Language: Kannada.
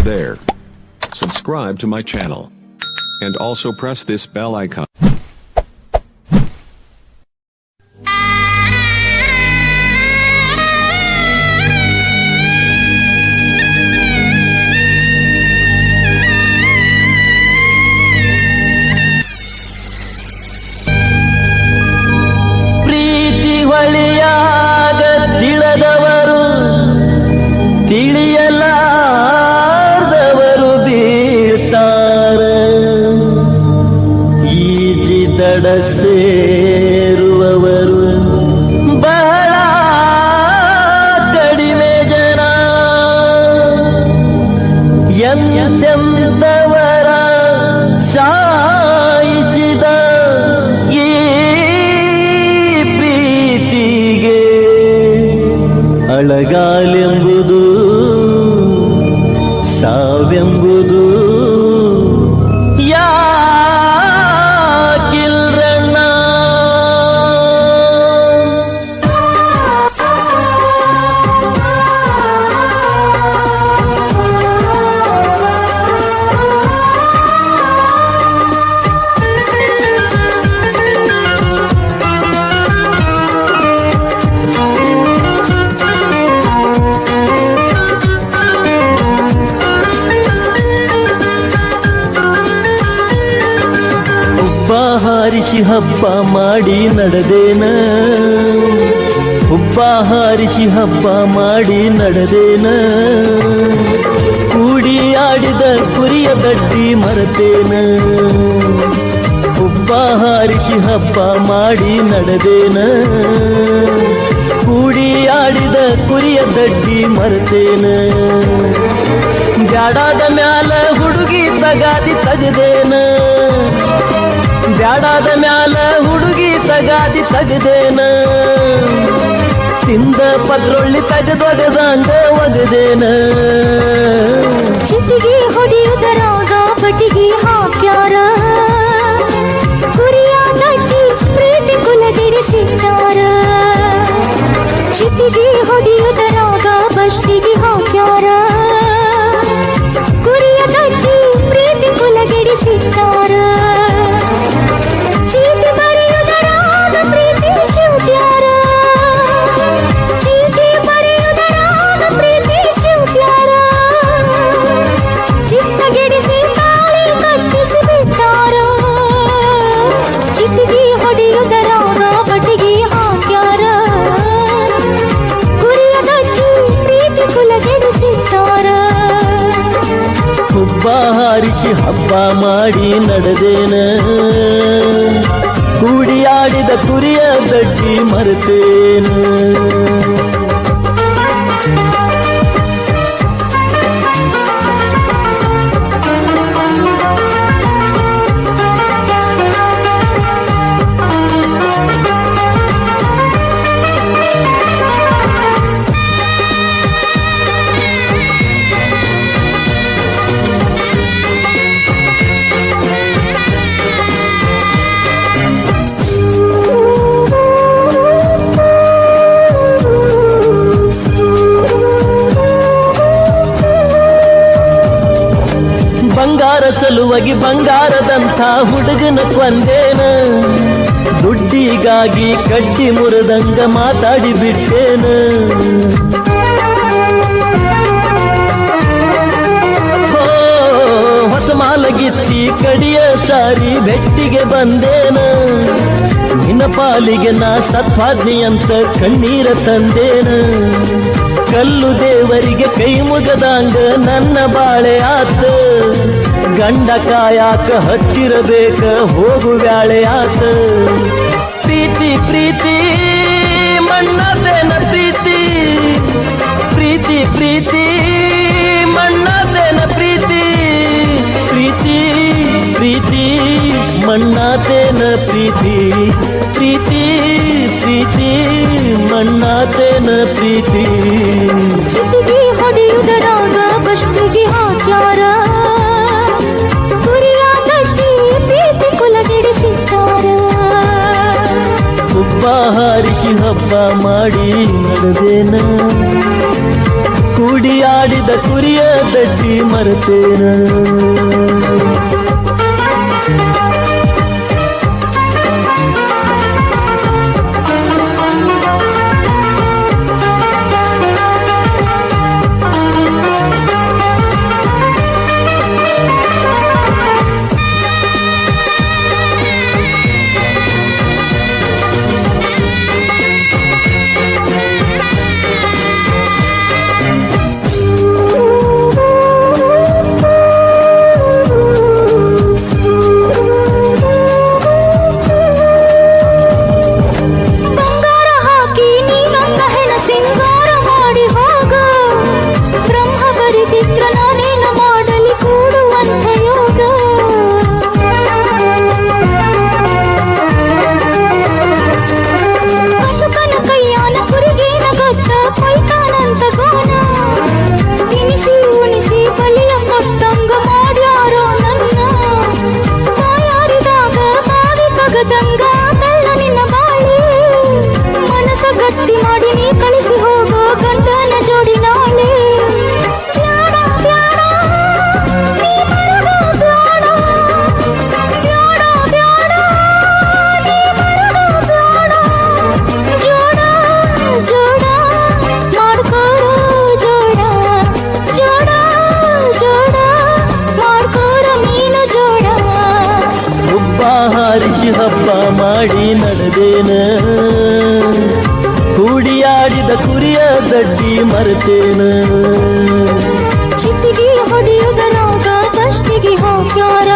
there. Subscribe to my channel. And also press this bell icon. ತಿಳಿಯಲಾರದವರು ಬೀಳ್ತಾರ ಈಜಿದಡ ಸೇರುವವರು ಬಹಳ ಕಡಿಮೆ ಜನ ಎಂತೆಂತವರ ಸಾಯಿಸಿದ ಈ ಪ್ರೀತಿಗೆ ಅಳಗಾಲೆಂಬುದು ಸಾವೆಂಬುದು ಯಾಕಿಲ್ರಣ್ಣ. ಹಾರಿಸಿ ಹಬ್ಬ ಮಾಡಿ ನಡೆದೇನ, ಹುಬ್ಬ ಹಾರಿಸಿ ಹಬ್ಬ ಮಾಡಿ ನಡೆದೇನ, ಕೂಡಿ ಆಡಿದ ಕುರಿಯ ದಡ್ಡಿ ಮರೆತೇನ. ಹುಬ್ಬ ಹಾರಿಸಿ ಹಬ್ಬ ಮಾಡಿ ನಡೆದೇನ, ಕೂಡಿ ಆಡಿದ ಕುರಿಯ ದಡ್ಡಿ ಮರೆತೇನ. ಬ್ಯಾಡಾದ ಮ್ಯಾಲ ಹುಡುಗಿ ತಗಾದಿ ತಗದೇನ, ಬ್ಯಾಡಾದ ಮ್ಯಾಲ ಹುಡುಗಿ ತಗಾದಿ ತಗದೇನ. ತಿಂದ ಪತ್ರೊಳ್ಳಿ ತಗದೊಗದಂಗ ಒಗದೇನ. ಚಿಟಿಗೆ ಹೊಡೆಯುವುದರಾಗ ಬಟಿಗೆ ಹಾಕ್ಯಾರ, ಕುರಿಯ ದಟ್ಟಿ ಪ್ರೀತಿ ಕುಲಗೆಡಿಸಿದ್ದಾರ. ಚಿಟಿಗೆ ಹೊಡೆಯುವುದರಾಗ ಬಸ್ಟಿಗೆ ಹಾಕ್ಯಾರ, ಕುರಿಯ ದಟ್ಟಿ ಪ್ರೀತಿ ಕುಲಗೆಡಿಸಿದ್ದಾರ. ಚೀಟಿ ಬರೆಯುವುದರಾಗ ಪ್ರೀತಿ ಚಿವುಟ್ಯಾರ, ಚೀಟಿ ಬರೆಯುವುದರಾಗ ಪ್ರೀತಿ ಚಿವುಟ್ಯಾರ. ಚಿತ್ತಗೆಡಿಸಿ ತಾಳಿ ಕಟ್ಟಿಸಿ ಬಿಟ್ಟಾರ, ಚಿಟಿಗೆ ಹೊಡೆಯುವುದರಾಗ ಬಟಿಗೆ ಹಾಕ್ಯಾರ, ಕುರಿಯ ದಟ್ಟಿ ಪ್ರೀತಿ ಕುಲಗೆಡಿಸಿದ್ದಾರ. ಹುಬ್ಬ ಹಾರಿಸಿ ಹಬ್ಬ ಮಾಡಿ ನಡೆದೇನ, ಕೂಡಿಯಾಡಿದ ಕುರಿಯ ದಡ್ಡಿ ಮರೆತೇನ. ಬಂಗಾರ ಸಲುವಾಗಿ ಬಂಗಾರದಂಥ ಹುಡುಗನ ಕೊಂದೇನ, ದುಡ್ಡಿಗಾಗಿ ಕಡ್ಡಿ ಮುರಿದಂಗ ಮಾತಾಡಿ ಬಿಟ್ಟೇನ. ಹೊಸ ಮಾಲಗಿತ್ತಿ ಕಡಿಯ ಸಾರಿ ಬೆಟ್ಟಿಗೆ ಬಂದೇನ, ನಿನ್ನ ಪಾಲಿಗೆ ನಾ ಸತ್ವಾದ್ನಿ ಅಂತ ಕಣ್ಣೀರ ತಂದೇನ. ಕಲ್ಲು ದೇವರಿಗೆ ಕೈ ಮುಗದಂಗ ನನ್ನ ಬಾಳೆ ಆತ, ಗಂಡ ಕಾಯಾಕ ಹತ್ತಿರಬೇಕ ಹೋಗು ಬ್ಯಾಳೆ ಆತ. ಪ್ರೀತಿ ಪ್ರೀತಿ ಮಣ್ಣದೇನ ಪ್ರೀತಿ, ಪ್ರೀತಿ ಪ್ರೀತಿ ಮಣ್ಣದೇನ ಪ್ರೀತಿ, ಪ್ರೀತಿ ಪ್ರೀತಿ ಮಣ್ಣಾತೇನ ಪ್ರೀತಿ, ಪ್ರೀತಿ ಪ್ರೀತಿ ಮಣ್ಣಾತೇನ ಪ್ರೀತಿ. ಚಿಟಿಗೆ ಹೊಡೆಯುವುದರಾಗ ಬಸ್ಟಿಗೆ ಹಾಕ್ಯಾರ, ಕುರಿಯ ದಟ್ಟಿ ಪ್ರೀತಿ ಕುಲಗೆಡಿಸಿದ್ದಾರ. ಹುಬ್ಬ ಹಾರಿಸಿ ಹಬ್ಬ ಮಾಡಿ ನಡೆದೇನ, ಕೂಡಿಯಾಡಿದ ಕುರಿಯ ದಡ್ಡಿ ಮರೆತೇನ ಹಾರಿಸಿ ಹಬ್ಬ ಮಾಡಿ ನಡೆದೇನ ಕೂಡಿಯಾಡಿದ ಕುರಿಯ ದಡ್ಡಿ ಮರೆತೇನ ಚಿಟ್ಟಿಗೆ ಹೊಡೆಯುವುದರಾಗ ದಷ್ಟಿಗೆ ಹೋಗ್ಯಾರ